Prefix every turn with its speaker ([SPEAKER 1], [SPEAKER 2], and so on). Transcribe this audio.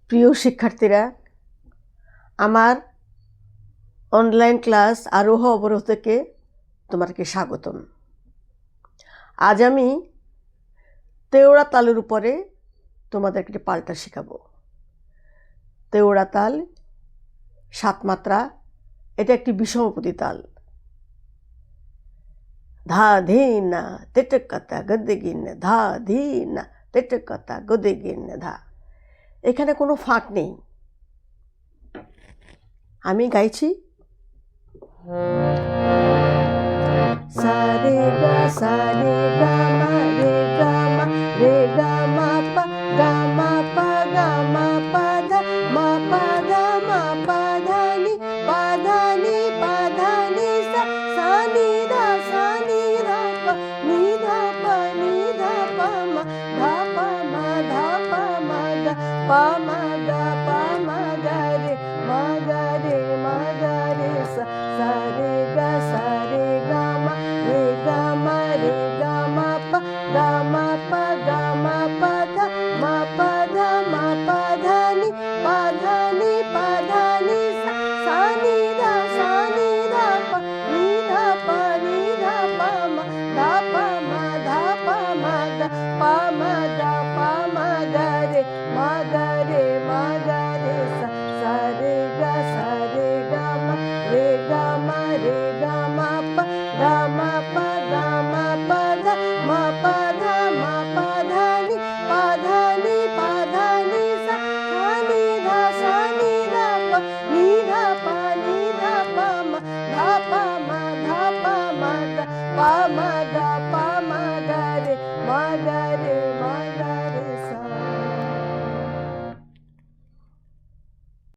[SPEAKER 1] প্রিয় শিক্ষার্থীরা, আমার অনলাইন ক্লাস আরোহ অবরোহ থেকে তোমাকে স্বাগতম। আজ আমি তেওড়া তালের উপরে তোমাদেরকে একটি পাল্টা শেখাবো। তেওড়া তাল 7 মাত্রা, এটা একটি বিষমপদী তাল। ধা ধি না তেটকাতা গদে গিন্নে, ধা ধি না তেটকাতা গদে গিন্নে ধা। এখানে কোনো ফাঁক নেই। আমি গাইছি সা রে গা সা রে গা মা রে গা মা রে গা মা পা গা মা পা গা মা পা ধা মা পা ধা মা পা ধা নি পা ধা নি পা ধা নি সা সা নি ধা পা নি ধা পা নি ধা পা মা ধা পা মা ধা পা মা গা পা মা গা রে মা গা রে মা গা রে সা সা রে গা মা রে গা মা পা গা মা পা ধা মা পা ধা নি পা ধা নি সা সা নি ধা পা নি ধা পা মা ধা পা মা গা পা মা গা রে মা গা